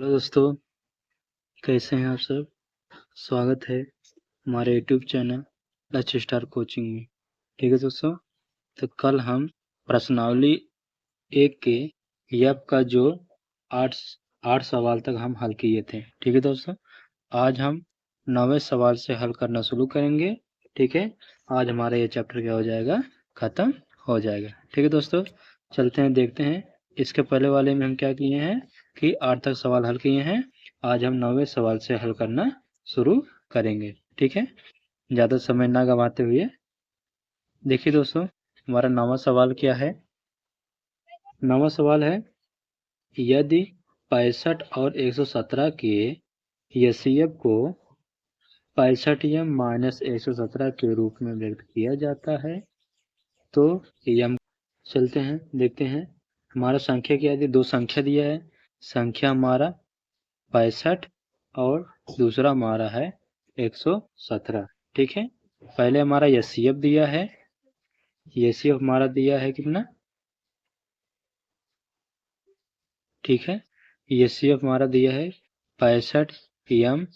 Hello दोस्तों, कैसे हैं आप सब। स्वागत है हमारे यूट्यूब चैनल लक्ष्य स्टार कोचिंग में। ठीक है दोस्तों, तो कल हम प्रश्नावली 1 के यप का जो आठ आठ सवाल तक हम हल किए थे। ठीक है दोस्तों, आज हम 9वें सवाल से हल करना शुरू करेंगे। ठीक है, आज हमारा ये चैप्टर क्या हो जाएगा, खत्म हो जाएगा। ठीक है दोस्तों, चलते हैं देखते हैं। इसके पहले वाले में हम क्या किए हैं कि 8 तक सवाल हल किए हैं। आज हम 9वें सवाल से हल करना शुरू करेंगे। ठीक है, ज़्यादा समय ना गंवाते हुए देखिए दोस्तों, हमारा 9वां सवाल क्या है। 9वां सवाल है, यदि 65 और 117 के एचसीएफ को 65m - 117 के रूप में व्यक्त किया जाता है तो यम। चलते हैं देखते हैं, हमारा संख्या क्या है। दो संख्या दिया है, संख्या हमारा 65 और दूसरा हमारा है 117। ठीक है, पहले हमारा एचसीएफ दिया है। एचसीएफ हमारा दिया है कितना, ठीक है, एचसीएफ हमारा दिया है 65m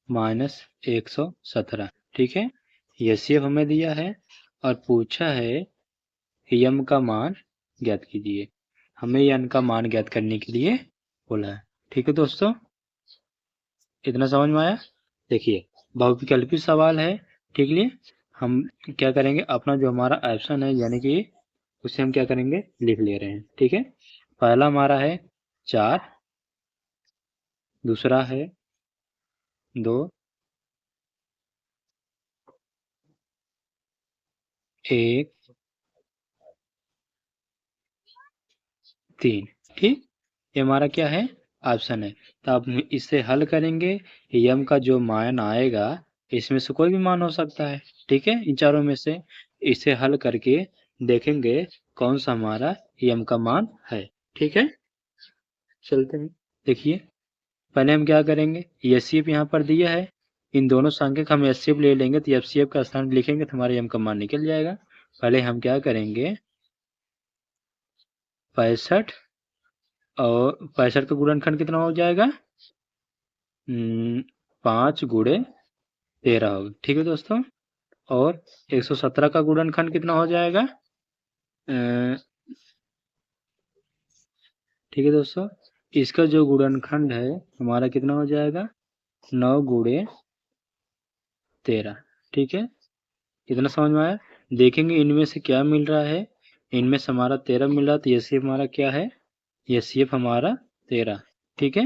- 117। ठीक है, एचसीएफ हमें दिया है और पूछा है यम का मान ज्ञात कीजिए। हमें यन का मान ज्ञात करने के लिए बोला है। ठीक है दोस्तों, इतना समझ में आया। देखिए, बहुविकल्पी सवाल है। ठीक है, हम क्या करेंगे, अपना जो हमारा ऑप्शन है यानी कि उसे हम क्या करेंगे, लिख ले रहे हैं। ठीक है, पहला हमारा है 4, दूसरा है 2, 1, 3। ठीक, ये हमारा क्या है, ऑप्शन है। तो अब इसे हल करेंगे, यम का जो मान आएगा इसमें से कोई भी मान हो सकता है। ठीक है, इन चारों में से इसे हल करके देखेंगे कौन सा हमारा यम का मान है। ठीक है, चलते हैं। देखिए, पहले हम क्या करेंगे, एचसीएफ यहाँ पर दिया है, इन दोनों संख्या का हम एचसीएफ ले लेंगे तो एचसीएफ का स्थान लिखेंगे तो हमारे यम का मान निकल जाएगा। पहले हम क्या करेंगे, 65 और 65 का गुणनखंड कितना हो जाएगा, 5 गुणे 13 होगा। ठीक है दोस्तों, और 117 का गुणनखंड कितना हो जाएगा, ठीक है दोस्तों, इसका जो गुणनखंड है हमारा कितना हो जाएगा, 9 गुणे 13। ठीक है, इतना समझ में आया। देखेंगे इनमें से क्या मिल रहा है, इनमें से हमारा 13 मिल रहा है तो एचसीएफ हमारा क्या है, एचसीएफ हमारा 13। ठीक है,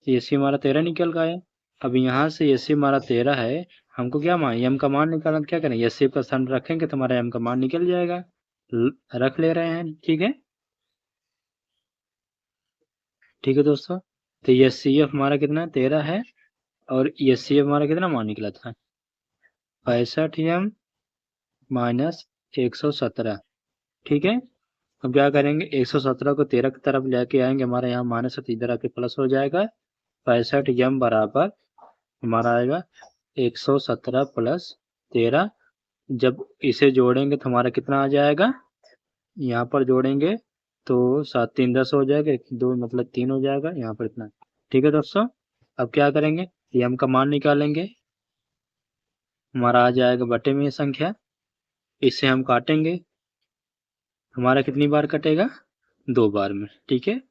एचसीएफ हमारा 13 निकल गया है। अब यहाँ से एचसीएफ हमारा 13 है, हमको क्या मान, एम का मान निकालना, तो क्या करें, एचसीएफ का स्थान रखेंगे तो हमारा एम का मान निकल जाएगा। रख ले रहे हैं। ठीक है, ठीक है दोस्तों, तो एचसीएफ हमारा कितना 13 है और एचसीएफ हमारा कितना मान निकला था, 65m - 117। ठीक है, अब क्या करेंगे, 117 को 13 की तरफ लेके आएंगे, हमारे यहाँ माइनस है तो इधर आके प्लस हो जाएगा। 65m बराबर हमारा आएगा 117 प्लस 13। जब इसे जोड़ेंगे तो हमारा कितना आ जाएगा, यहाँ पर जोड़ेंगे तो 7 3 10 हो जाएगा, 2 मतलब 3 हो जाएगा यहाँ पर इतना। ठीक है दोस्तों, अब क्या करेंगे, यम का मान निकालेंगे, हमारा आ जाएगा बटे में ये संख्या, इससे हम काटेंगे, हमारा कितनी बार कटेगा, 2 बार में। ठीक है,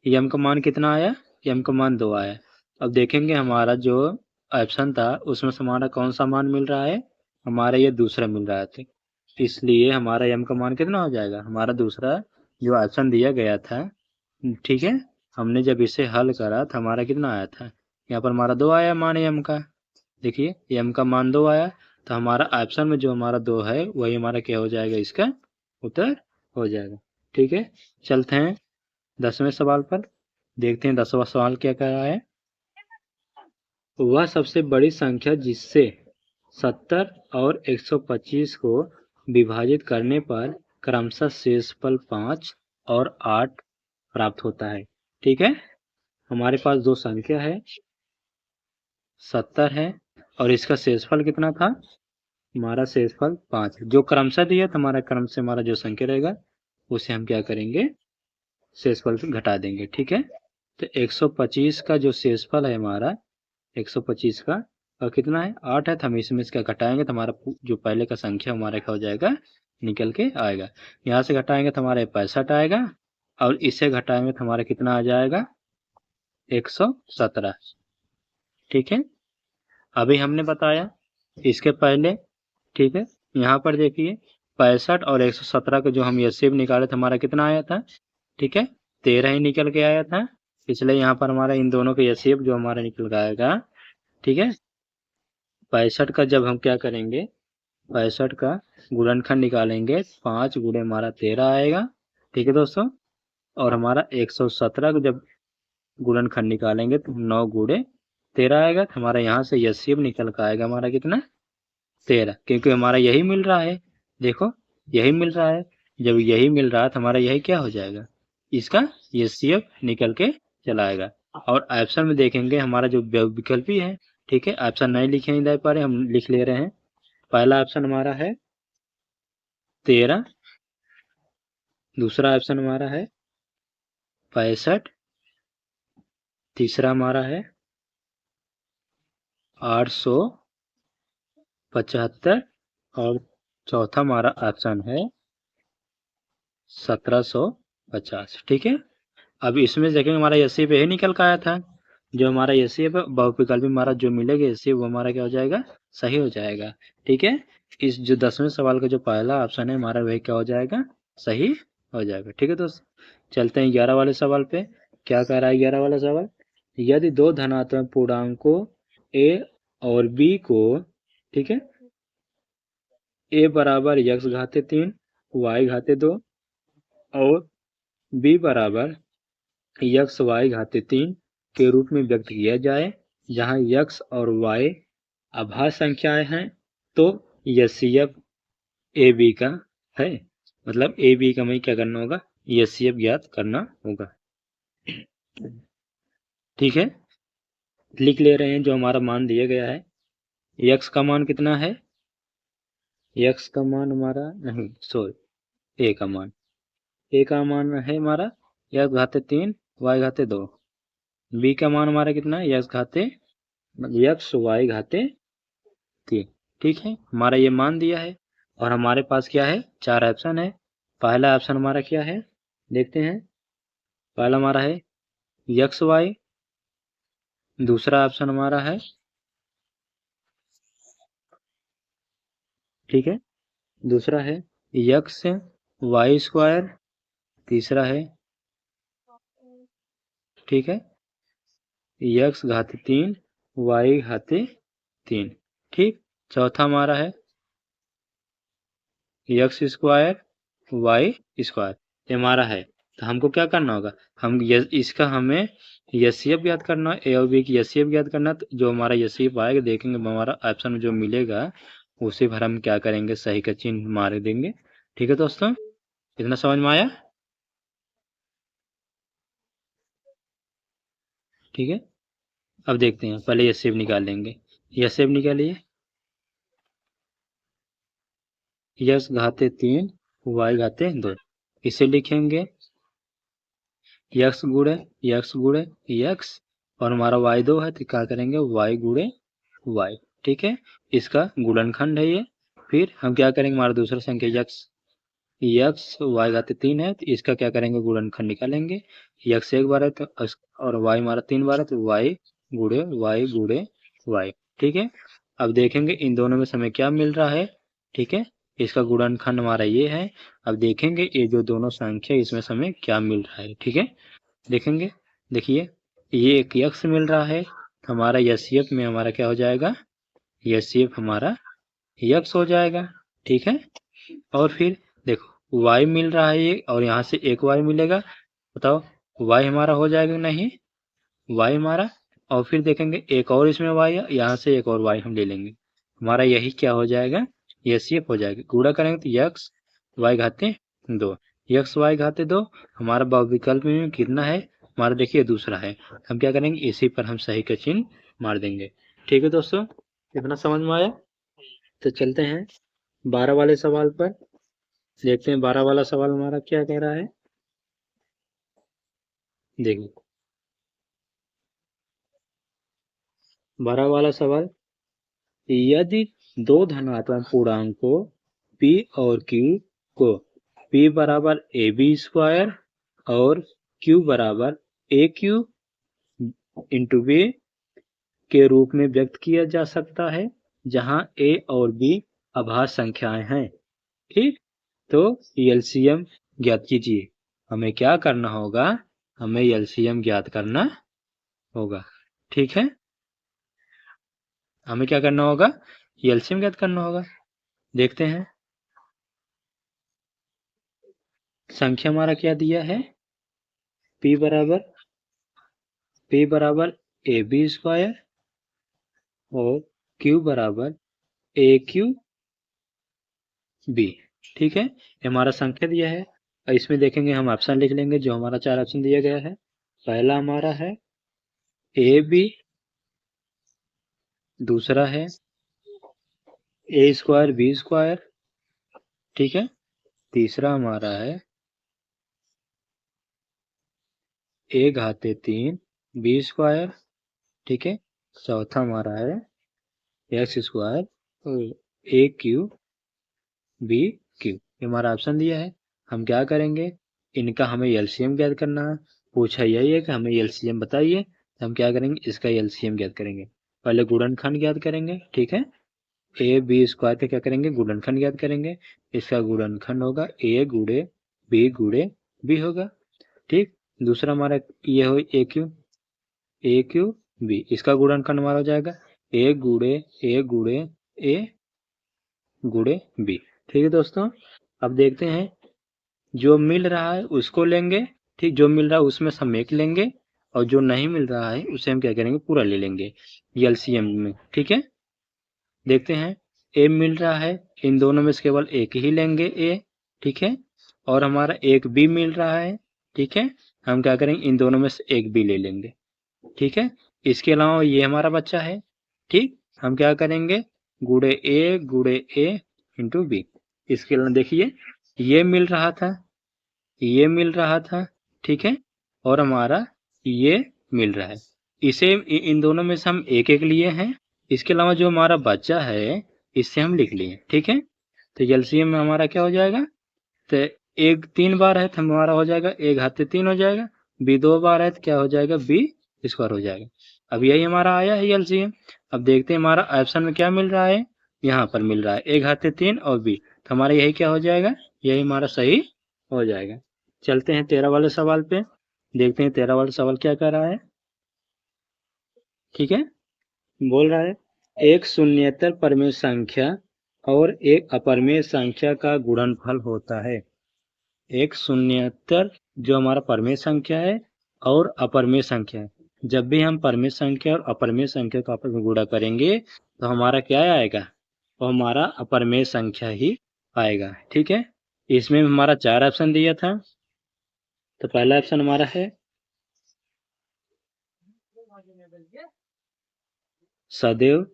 यम का मान कितना आया, यम का मान 2 आया। अब देखेंगे हमारा जो ऑप्शन था उसमें से हमारा कौन सा मान मिल रहा है, हमारा ये दूसरा मिल रहा है, इसलिए हमारा यम का मान कितना हो जाएगा, हमारा दूसरा जो ऑप्शन दिया गया था। ठीक है, हमने जब इसे हल करा तो हमारा कितना आया था, यहाँ पर हमारा 2 आया मान यम का। देखिए, यम का मान 2 आया तो हमारा ऑप्शन में जो हमारा 2 है वही हमारा क्या हो जाएगा, इसका उत्तर हो जाएगा। ठीक है, चलते हैं 10वें सवाल पर, देखते हैं 10वां सवाल क्या कह रहा है। वह सबसे बड़ी संख्या जिससे 70 और 125 को विभाजित करने पर क्रमशः शेषफल 5 और 8 प्राप्त होता है। ठीक है, हमारे पास दो संख्या है, 70 है और इसका शेषफल कितना था, हमारा शेषफल 5। जो क्रमशः दिया तो हमारा क्रम से हमारा जो संख्या रहेगा उसे हम क्या करेंगे, शेषफल से घटा देंगे। ठीक है, तो 125 का जो शेषफल है हमारा 125 का और कितना है 8 है, तो हम इसमें इसका घटाएंगे तो हमारा जो पहले का संख्या हमारा क्या हो जाएगा निकल के आएगा। यहाँ से घटाएंगे तो हमारा 65 आएगा और इसे घटाएंगे तो हमारा कितना आ जाएगा 117। ठीक है, अभी हमने बताया इसके पहले। ठीक है, यहाँ पर देखिए 65 और 117 का जो हम एचसीएफ निकाले थे हमारा कितना आया था, ठीक है 13 ही निकल के आया था। इसलिए यहाँ पर हमारा इन दोनों का एचसीएफ जो हमारा निकल के आएगा, ठीक है 65 का जब हम क्या करेंगे 65 का गुणनखंड निकालेंगे 5 गुणे हमारा 13 आएगा। ठीक है दोस्तों, और हमारा 117 का जब गुणनखंड निकालेंगे तो 9 गुणे 13 आएगा। तो हमारा यहाँ से एचसीएफ निकल कर आएगा हमारा कितना 13, क्योंकि हमारा यही मिल रहा है। देखो यही मिल रहा है, जब यही मिल रहा है तो हमारा यही क्या हो जाएगा इसका एचसीएफ निकल के चला आएगा। और ऑप्शन में देखेंगे हमारा जो विकल्पी है, ठीक है ऑप्शन नहीं लिखे नहीं दे पा रहे, हम लिख ले रहे हैं। पहला ऑप्शन हमारा है 13, दूसरा ऑप्शन हमारा है 65, तीसरा हमारा है 875 और चौथा हमारा ऑप्शन है 1750। ठीक है, अब इसमें देखेंगे हमारा एचसीएफ यही निकल का आया था। जो हमारा एचसीएफ है बहुविकल्पी हमारा जो मिलेगा एचसीएफ वो हमारा क्या हो जाएगा सही हो जाएगा। ठीक है, इस जो 10वें सवाल का जो पहला ऑप्शन है हमारा वही क्या हो जाएगा सही हो जाएगा। ठीक है दोस्त, चलते हैं 11 वाले सवाल पे। क्या कह रहा है 11 वाला सवाल, यदि दो धनात्मक पूर्णांकों ए और बी को, ठीक है ए बराबर x घाते 3 y घाते 2 और b बराबर x y घाते 3 के रूप में व्यक्त किया जाए, जहां x और y अभाज्य संख्याएं हैं, तो एचसीएफ ए बी का है। मतलब ए बी का हमें क्या करना होगा एचसीएफ ज्ञात करना होगा। ठीक है, लिख ले रहे हैं जो हमारा मान दिया गया है। x का मान कितना है, x का मान हमारा नहीं सॉरी ए का मान, ए का मान है हमारा x घाते 3 y घाते 2। बी का मान हमारा कितना है x घाते x y घाते 3। ठीक है, हमारा ये मान दिया है और हमारे पास क्या है चार ऑप्शन है। पहला ऑप्शन हमारा क्या है देखते हैं, पहला हमारा है एक्स वाई, दूसरा ऑप्शन हमारा है, ठीक है दूसरा है एक्स वाई स्क्वायर, तीसरा है ठीक है एक्स घाते 3 वाई घाते 3। ठीक, चौथा हमारा है एक्स स्क्वायर वाई स्क्वायर, ये हमारा है। तो हमको क्या करना होगा, हम इसका हमें एचसीएफ ज्ञात करना है, ए और बी की एचसीएफ ज्ञात करना। तो जो हमारा एचसीएफ आएगा देखेंगे हमारा ऑप्शन में जो मिलेगा उसे भर हम क्या करेंगे सही का चिन्ह मार देंगे। ठीक है दोस्तों, इतना समझ में आया। ठीक है, अब देखते हैं पहले एचसीएफ निकाल लेंगे। एचसीएफ निकालिए, एक्स घाते 3 वाई घाते 2, इसे लिखेंगे एक्स गुणे एक्स और हमारा वाई 2 है तो क्या करेंगे वाई गुणे वाई। ठीक है, इसका गुणनखंड है ये। फिर हम क्या करेंगे हमारा दूसरा संख्या एक्स वाई घाते 3 है तो इसका क्या करेंगे गुणनखंड निकालेंगे। एक्स एक बार है तो और वाई हमारा 3 बार है तो वाई गुणे वाई। ठीक है, अब देखेंगे इन दोनों में समय क्या मिल रहा है। ठीक है, इसका गुणनखंड हमारा ये है। अब देखेंगे ये जो दोनों संख्या इसमें समय क्या मिल रहा है। ठीक है, देखेंगे देखिए ये एक एक्स मिल रहा है, हमारा एचसीएफ में हमारा क्या हो जाएगा एचसीएफ हमारा एक्स हो जाएगा। ठीक है, और फिर देखो y मिल रहा है ये और यहाँ से एक y मिलेगा, बताओ y हमारा हो जाएगा नहीं y हमारा। और फिर देखेंगे एक और इसमें y है, यहाँ से एक और y हम ले लेंगे, हमारा यही क्या हो जाएगा एचसीएफ हो जाएगा। गुणा करेंगे तो एक्स वाई घाते 2, एक्स वाई घाते 2 हमारा बहुविकल्प में कितना है हमारा देखिए दूसरा है। हम क्या करेंगे इसी पर हम सही का चिन्ह मार देंगे। ठीक है दोस्तों, इतना समझ में आया। तो चलते हैं 12 वाले सवाल पर, देखते हैं 12 वाला सवाल हमारा क्या कह रहा है। देखिए 12 वाला सवाल, यदि दो धनात्मक पूर्णांकों p और q को p बराबर ab स्क्वायर और q बराबर aq इंटू b के रूप में व्यक्त किया जा सकता है, जहां a और b अभाज्य संख्याएं हैं। ठीक, तो एलसीएम ज्ञात कीजिए। हमें क्या करना होगा, हमें एलसीएम ज्ञात करना होगा। ठीक है, हमें क्या करना होगा, एलसीएम ज्ञात करना होगा। देखते हैं, संख्या हमारा क्या दिया है, p बराबर ए बी स्क्वायर और q बराबर ए क्यू बी। ठीक है, ये हमारा संख्या दिया है। और इसमें देखेंगे हम ऑप्शन लिख लेंगे, जो हमारा 4 ऑप्शन दिया गया है। पहला हमारा है ए बी, दूसरा है ए स्क्वायर बी स्क्वायर, ठीक है, तीसरा हमारा है ए घाते 3 बी स्क्वायर, ठीक है, चौथा हमारा है एक्स स्क्वायर और ए क्यू बी क्यू। ये हमारा ऑप्शन दिया है। हम क्या करेंगे, इनका हमें एलसीएम ज्ञात करना है। पूछा यही है कि हमें एलसीएम बताइए, तो हम क्या करेंगे, इसका एलसीएम ज्ञात करेंगे। पहले गुणनखंड ज्ञात करेंगे, ठीक है, ए बी स्क्वायर का क्या करेंगे, गुणनखंड ज्ञात करेंगे। इसका गुणनखंड होगा ए गुणे बी होगा। ठीक, दूसरा हमारा ये हो ए क्यू बी, इसका गुणनखंड हमारा हो जाएगा ए गुणे ए गुणे बी। ठीक है दोस्तों, अब देखते हैं, जो मिल रहा है उसको लेंगे, ठीक, जो मिल रहा है उसमें समेट लेंगे, और जो नहीं मिल रहा है उसे हम क्या करेंगे, पूरा ले लेंगे एलसीएम में। ठीक है, देखते हैं, ए मिल रहा है, इन दोनों में से केवल एक ही लेंगे ए, ठीक है, और हमारा एक बी मिल रहा है, ठीक है, हम क्या करेंगे, इन दोनों में से एक बी ले लेंगे। ठीक है, इसके अलावा ये हमारा बच्चा है, ठीक, हम क्या करेंगे, गुणे ए इंटू बी। इसके अलावा देखिए, ये मिल रहा था, ठीक है, और हमारा ये मिल रहा है, इसे इन दोनों में से हम एक एक लिए हैं। इसके अलावा जो हमारा बच्चा है इससे हम लिख लिए, ठीक है, तो एलसीएम में हमारा क्या हो जाएगा, तो एक 3 बार है तो हमारा हो जाएगा ए घाते 3 हो जाएगा, बी 2 बार है तो क्या हो जाएगा, बी स्क्वायर हो जाएगा। अब यही हमारा आया है एलसीएम। अब देखते हैं हमारा ऑप्शन में क्या मिल रहा है, यहाँ पर मिल रहा है ए घाते 3 और बी, तो हमारा यही क्या हो जाएगा, यही हमारा सही हो जाएगा। चलते हैं 13 वाले सवाल पे, देखते हैं 13 वाला सवाल क्या कर रहा है। ठीक है, बोल रहा है, एक शून्येतर परिमेय संख्या और एक अपरिमेय संख्या का गुणनफल होता है। एक शून्येतर जो हमारा परिमेय संख्या है और अपरिमेय संख्या है, जब भी हम परिमेय संख्या और अपरिमेय संख्या को आपस में गुणा करेंगे तो हमारा क्या आएगा, तो हमारा अपरिमेय संख्या ही आएगा। ठीक है, इसमें हमारा 4 ऑप्शन दिया था, तो पहला ऑप्शन हमारा है सदैव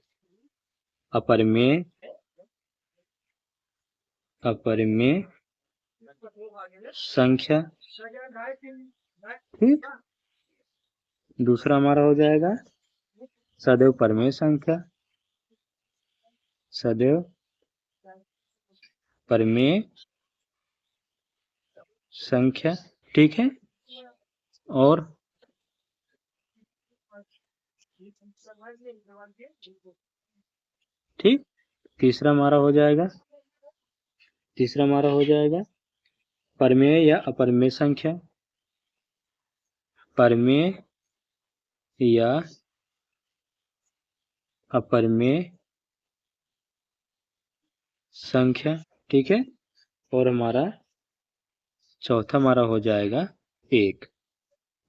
अपरिमेय संख्या, ठीक, दूसरा हमारा हो जाएगा सदैव परिमेय संख्या, सदैव परिमेय संख्या, ठीक है, और ठीक, तीसरा हमारा हो जाएगा परिमेय या अपरिमेय संख्या, परिमेय या अपरिमेय संख्या, ठीक है, और हमारा चौथा हमारा हो जाएगा एक।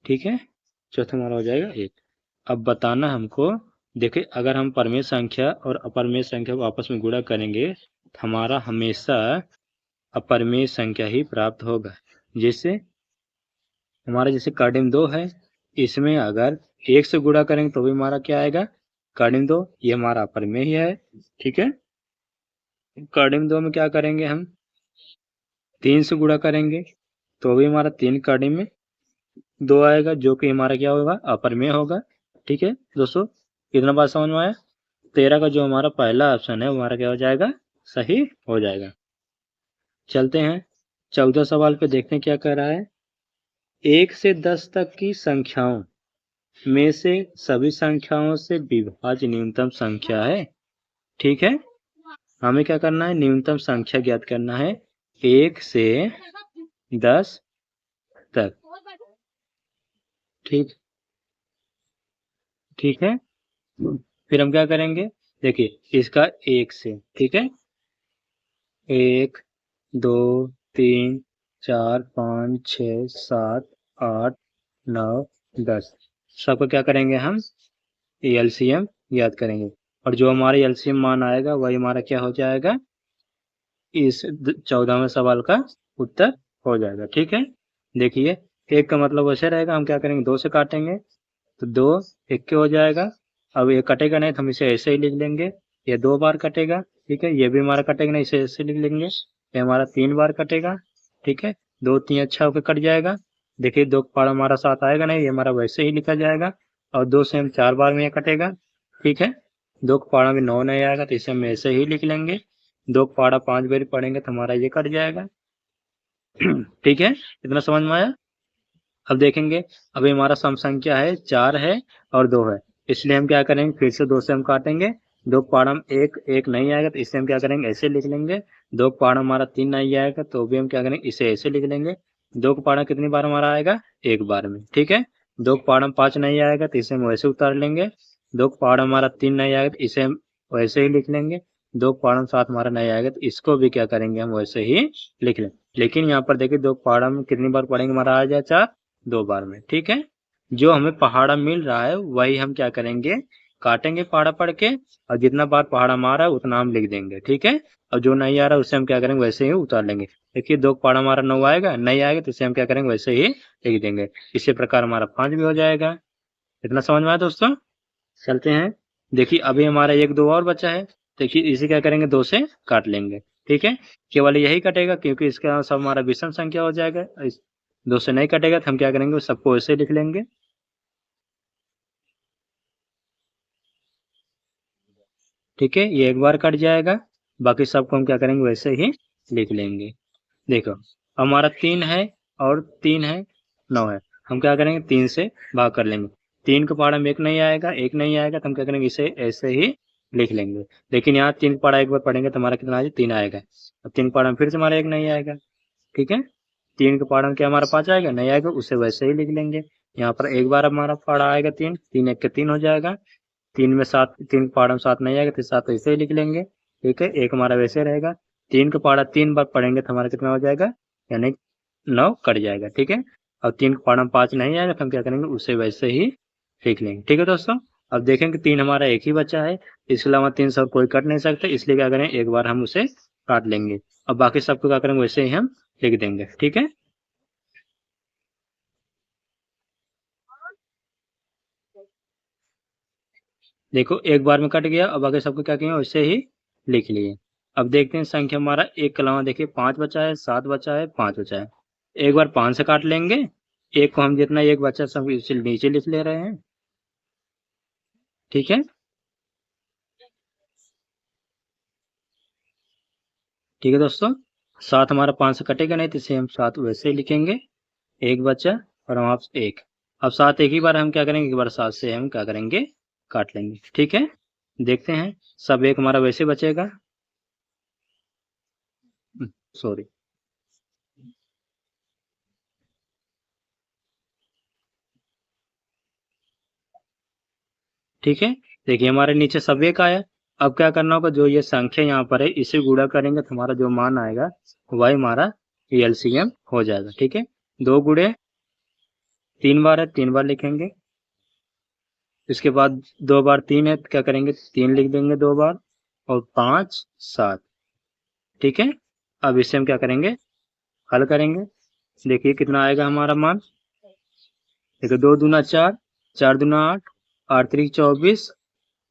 ठीक है, चौथा हमारा हो जाएगा एक। अब बताना हमको, देखिए अगर हम परिमेय संख्या और अपरिमेय संख्या को आपस में गुणा करेंगे तो हमारा हमेशा अपरिमेय संख्या ही प्राप्त होगा। जैसे हमारा जैसे कार्डिम 2 है, इसमें अगर 1 से गुणा करेंगे तो भी हमारा क्या आएगा, कार्डिम 2, ये हमारा अपरिमेय ही है। ठीक है, कार्डिम 2 में क्या करेंगे, हम 3 से गुणा करेंगे तो भी हमारा 3 कार्डिम में 2 आएगा, जो कि हमारा क्या होगा, अपरिमेय होगा। ठीक है दोस्तों, कितना बात समझ में आया? 13 का जो हमारा पहला ऑप्शन है हमारा क्या हो जाएगा, सही हो जाएगा। चलते हैं 14 सवाल पे, देखते हैं क्या कह रहा है। 1 से 10 तक की संख्याओं में से सभी संख्याओं से विभाज्य न्यूनतम संख्या है। ठीक है, हमें क्या करना है, न्यूनतम संख्या ज्ञात करना है 1 से 10 तक। ठीक ठीक है, फिर हम क्या करेंगे, देखिए इसका 1 से, ठीक है, 1 2 3 4 5 6 7 8 9 10, सबको क्या करेंगे हम, एलसीएम याद करेंगे, और जो हमारे एलसीएम मान आएगा वही हमारा क्या हो जाएगा, इस 14वें सवाल का उत्तर हो जाएगा। ठीक है, देखिए एक का मतलब वैसे रहेगा, हम क्या करेंगे, 2 से काटेंगे तो 2 1 के हो जाएगा। अब ये कटेगा नहीं तो हम इसे ऐसे ही लिख लेंगे, ये 2 बार कटेगा। ठीक है, ये भी हमारा कटेगा नहीं, इसे ऐसे लिख लेंगे, ये हमारा 3 बार कटेगा। ठीक है, 2 3 अच्छा होकर कट जाएगा। देखिए 2 का पारा हमारा 7 आएगा नहीं, ये हमारा वैसे ही लिखा जाएगा, और 2 से हम 4 बार में ये कटेगा। ठीक है, 2 का पारा में 9 नहीं आएगा तो इसे हम ऐसे ही लिख लेंगे, 2 का पारा 5 बार पढ़ेंगे तो हमारा ये कट जाएगा। ठीक है, इतना समझ में आया? अब देखेंगे, अभी हमारा सम संख्या है 4 है और 2 है, इसलिए हम क्या करेंगे, फिर से 2 से हम काटेंगे, 2 का पारा में 1 1 नहीं आएगा तो इसे हम क्या करेंगे, ऐसे लिख लेंगे। 2 का पारा हमारा 3 नहीं आएगा तो भी हम क्या करेंगे, इसे ऐसे लिख लेंगे। 2 का पारा कितनी बार हमारा आएगा, 1 बार में। ठीक है, 2 का पारा में 5 नहीं आएगा तो इसे हम वैसे उतार लेंगे। 2 का पारा हमारा 3 नहीं आएगा तो इसे हम वैसे ही लिख लेंगे। 2 का पारा में 7 हमारा नहीं आएगा तो इसको भी क्या करेंगे, हम वैसे ही लिख लेंगे। लेकिन यहाँ पर देखिए 2 का पारा में कितनी बार पढ़ेंगे, हमारा आ जाए 4, 2 बार में। ठीक है, जो हमें पहाड़ा मिल रहा है वही हम क्या करेंगे, काटेंगे पहाड़ा पढ़ के, और जितना बार पहाड़ा मारा है उतना हम लिख देंगे। ठीक है, और जो नहीं आ रहा है उससे हम क्या करेंगे, वैसे ही उतार लेंगे। देखिए 2 का पहाड़ा हमारा 9 आएगा, नहीं आएगा तो इसे हम क्या करेंगे, वैसे ही लिख देंगे। इसी प्रकार हमारा 5 भी हो जाएगा। इतना समझ में आया दोस्तों? चलते हैं, देखिए अभी हमारा 1 2 और बचा है, देखिए इसे क्या करेंगे, 2 से काट लेंगे। ठीक है, केवल यही कटेगा क्योंकि इसका सब हमारा विषम संख्या हो जाएगा। 2 से नहीं कटेगा तो हम क्या करेंगे, सबको ऐसे लिख लेंगे। ठीक है, ये एक बार कट जाएगा, बाकी सबको हम क्या करेंगे, वैसे ही लिख लेंगे। देखो हमारा 3 है और 3 है, 9 है, हम क्या करेंगे, 3 से भाग कर लेंगे। 3 का पारा में 1 नहीं आएगा, 1 नहीं आएगा तो हम क्या करेंगे, इसे ऐसे ही लिख लेंगे। लेकिन यहाँ 3 का पारा एक बार पढ़ेंगे तो हमारा कितना आ जाए, 3 आएगा। अब 3 का पारा में फिर से हमारा 1 नहीं आएगा। ठीक है, 3 का पारा में क्या हमारा 5 आएगा, नहीं आएगा, उसे वैसे ही लिख लेंगे। यहाँ पर एक बार हमारा पारा आएगा 3, 3 1 के 3 हो जाएगा। 3 में 7, 3 का पारा में 7 नहीं आएगा तो 7 ऐसे ही लिख लेंगे। ठीक है, एक हमारा वैसे रहेगा। 3 का पारा 3 बार पढ़ेंगे तो हमारा कितना हो जाएगा, यानी 9 कट जाएगा। ठीक है, और 3 का पारा में 5 नहीं आएगा तो हम क्या करेंगे, उसे वैसे ही लिख लेंगे। ठीक है दोस्तों, अब देखेंगे 3 हमारा एक ही बचा है, इसके अलावा 3 सब कोई कट नहीं सकते, इसलिए क्या करें, एक बार हम उसे काट लेंगे, और बाकी सबको क्या करेंगे, वैसे ही हम लिख देंगे। ठीक है, देखो एक बार में कट गया, अब बाकी सबको क्या किया, वैसे ही लिख लिए। अब देखते हैं संख्या हमारा एक के अलावा, देखिए 5 बचा है, 7 बचा है, 5 बचा है, एक बार 5 से काट लेंगे। एक को हम जितना एक बचा सब इसे नीचे लिख ले रहे हैं। ठीक है, ठीक है दोस्तों, 7 हमारा 5 से कटेगा नहीं तो इसे हम 7 वैसे ही लिखेंगे। एक बचा और हम आप एक, अब 7 एक ही बार हम क्या करेंगे, एक बार 7 से हम क्या करेंगे, काट लेंगे। ठीक है, देखते हैं, सब एक हमारा वैसे बचेगा, सॉरी। ठीक है, देखिए हमारे नीचे सब एक आया। अब क्या करना होगा, जो ये संख्या यहाँ पर है इसे गुणा करेंगे तो हमारा जो मान आएगा वही हमारा एलसीएम हो जाएगा। ठीक है, 2 गुणे 3 बार है, 3 बार लिखेंगे। इसके बाद 2 बार 3 है तो क्या करेंगे, 3 लिख देंगे 2 बार, और 5 7। ठीक है, अब इसे हम क्या करेंगे, हल करेंगे। देखिए कितना आएगा हमारा मान, देखिए 2 दूना 4, 4 दूना 8, 8 3 24,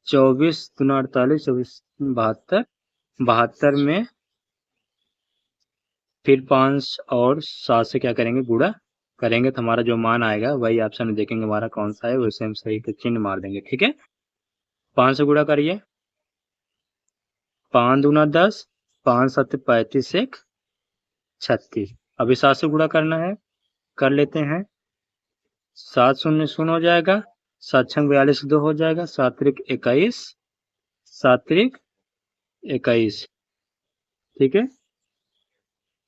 24 दूना 48, 24 72, 72 में फिर 5 और 7 से क्या करेंगे, गुणा करेंगे तो हमारा जो मान आएगा वही ऑप्शन में देखेंगे हमारा कौन सा है, वैसे हम सही का चिन्ह मार देंगे। ठीक है, 5 से गुणा करिए, 5 दूना 10, 5 7 35 1 36। अभी 7 से गुणा करना है, कर लेते हैं। 7 शून्य शून्य हो जाएगा, 7 छंग 42 2 हो जाएगा, 7 त्रिक 21, 7 त्रिक 21, ठीक है।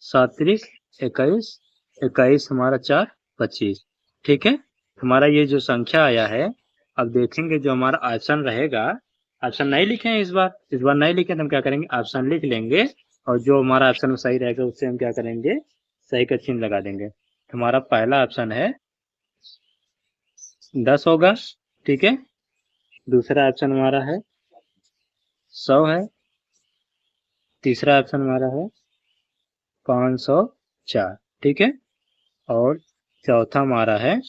7 त्रिक 21, 21 हमारा 4 25, ठीक है। हमारा ये जो संख्या आया है, अब देखेंगे जो हमारा ऑप्शन रहेगा, ऑप्शन नहीं लिखे हैं इस बार नहीं लिखे तो हम क्या करेंगे, ऑप्शन लिख लेंगे और जो हमारा ऑप्शन में सही रहेगा उससे हम क्या करेंगे, सही का चिन्ह लगा देंगे। हमारा पहला ऑप्शन है 10 होगा, ठीक है। दूसरा ऑप्शन हमारा है 100 है। तीसरा ऑप्शन हमारा है 504, ठीक है। और चौथा हमारा है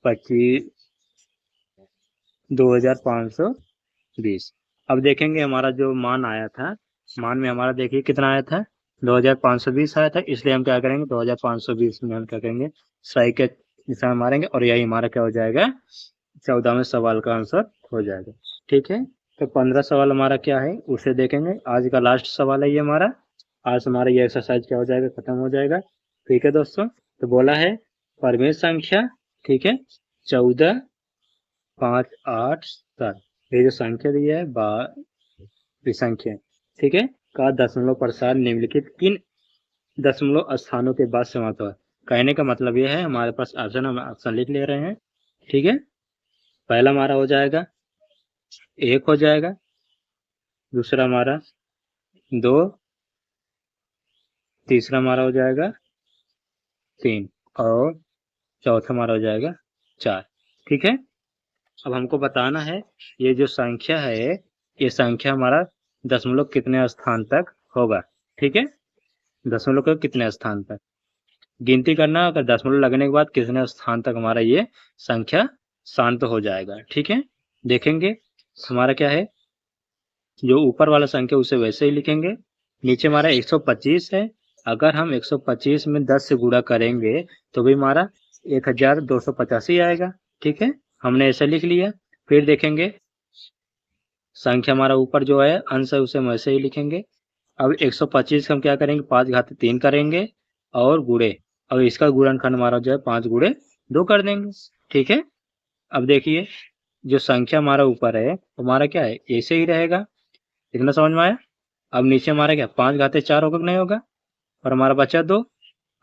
25,2520। अब देखेंगे हमारा जो मान आया था, मान में हमारा देखिए कितना आया था, 2520 आया था। इसलिए हम क्या करेंगे, 2520 में हम क्या करेंगे, सही के निशान मारेंगे और यही हमारा क्या हो जाएगा, 14वें सवाल का आंसर हो जाएगा, ठीक है। तो 15 सवाल हमारा क्या है उसे देखेंगे। आज का लास्ट सवाल है ये हमारा। आज हमारा ये एक्सरसाइज क्या हो जाएगा, खत्म हो जाएगा, ठीक है दोस्तों। तो बोला है परमेय संख्या, ठीक है, 14 5 8 7, ये जो संख्या दी है संख्या, ठीक है, का दशमलव प्रसार निम्नलिखित किन दशमलव स्थानों के बाद समाप्त हुआ। कहने का मतलब ये है, हमारे पास ऑप्शन, हम ऑप्शन लिख ले रहे हैं, ठीक है। पहला हमारा हो जाएगा 1 हो जाएगा, दूसरा हमारा 2, तीसरा हमारा हो जाएगा 3 और चौथा हमारा हो जाएगा 4, ठीक है। अब हमको बताना है ये जो संख्या है, ये संख्या हमारा दशमलव कितने स्थान तक होगा, ठीक है। दशमलव के कितने स्थान तक गिनती करना, अगर दशमलव लगने के बाद कितने स्थान तक हमारा ये संख्या शांत हो जाएगा, ठीक है। देखेंगे हमारा क्या है, जो ऊपर वाला संख्या उसे वैसे ही लिखेंगे। नीचे हमारा 125 है, अगर हम 125 में 10 से गुणा करेंगे तो भी हमारा 1285 आएगा, ठीक है। हमने ऐसे लिख लिया। फिर देखेंगे संख्या हमारा ऊपर जो है अंश है उसे हम वैसे ही लिखेंगे। अब 125 हम क्या करेंगे, 5 घात 3 करेंगे और गुणे, और इसका गुणनखंड हमारा जो है 5 गुणे 2 कर देंगे, ठीक है। अब देखिए जो संख्या हमारा ऊपर है हमारा क्या है, ऐसे ही रहेगा, इतना समझ में आया। अब नीचे हमारा क्या 5 घाते 4 होगा कि नहीं होगा, और हमारा बचा 2।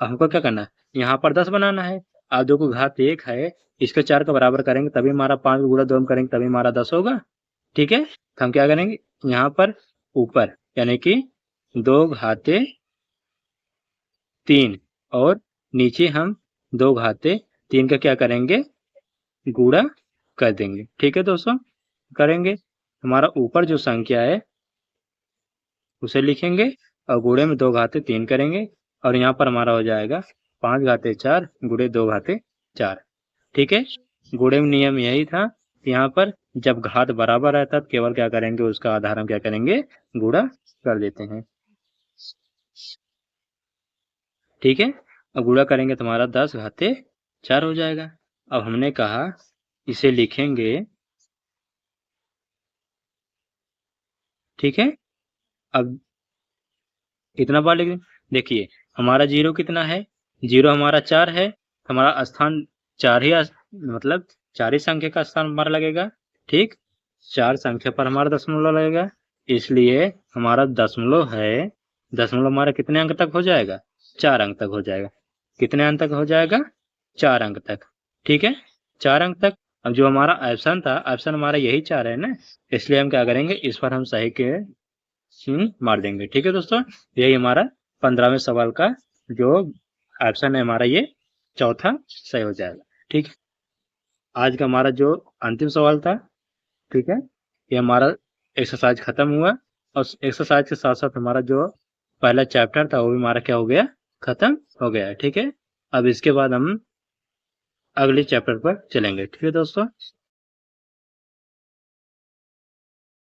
अब हमको क्या करना है, यहाँ पर 10 बनाना है। अब 2 को घात 1 है, इसके 4 का बराबर करेंगे तभी हमारा 5 गुणा 2 करेंगे तभी हमारा 10 होगा, ठीक है। तो हम क्या करेंगे, यहाँ पर ऊपर यानी कि 2 घाते 3 और नीचे हम 2 घाते 3 का क्या करेंगे, गुणा कर देंगे, ठीक है दोस्तों। करेंगे हमारा ऊपर जो संख्या है उसे लिखेंगे और गुणे में 2 घाते 3 करेंगे और यहाँ पर हमारा हो जाएगा 5 घाते 4 गुणे 2 घाते 4, ठीक है। गुणे में नियम यही था, यहाँ पर जब घात बराबर रहता तो केवल क्या करेंगे, उसका आधार हम क्या करेंगे, गुणा कर देते हैं, ठीक है। अब गुणा करेंगे तो हमारा 10 घाते 4 हो जाएगा। अब हमने कहा इसे लिखेंगे, ठीक है। अब इतना बार लिख देखिए हमारा 0 कितना है, 0 हमारा 4 है, हमारा स्थान 4 ही मतलब 4 ही संख्या का स्थान हमारा लगेगा, ठीक। 4 संख्या पर हमारा दशमलव लगेगा, इसलिए हमारा दशमलव है, दशमलव हमारा कितने अंक तक हो जाएगा, 4 अंक तक हो जाएगा। कितने अंक तक हो जाएगा, 4 अंक तक, ठीक है, 4 अंक तक। अब जो हमारा ऑप्शन था, ऑप्शन हमारा यही 4 है ना, इसलिए हम क्या करेंगे, इस पर हम सही के मार देंगे, ठीक है दोस्तों। यही हमारा 15वें सवाल का जो ऑप्शन है हमारा ये चौथा सही हो जाएगा, ठीक है। आज का हमारा जो अंतिम सवाल था, ठीक है, ये हमारा एक्सरसाइज खत्म हुआ और एक्सरसाइज के साथ साथ हमारा जो पहला चैप्टर था वो भी हमारा क्या हो गया, खत्म हो गया, ठीक है। अब इसके बाद हम अगले चैप्टर पर चलेंगे, ठीक है दोस्तों।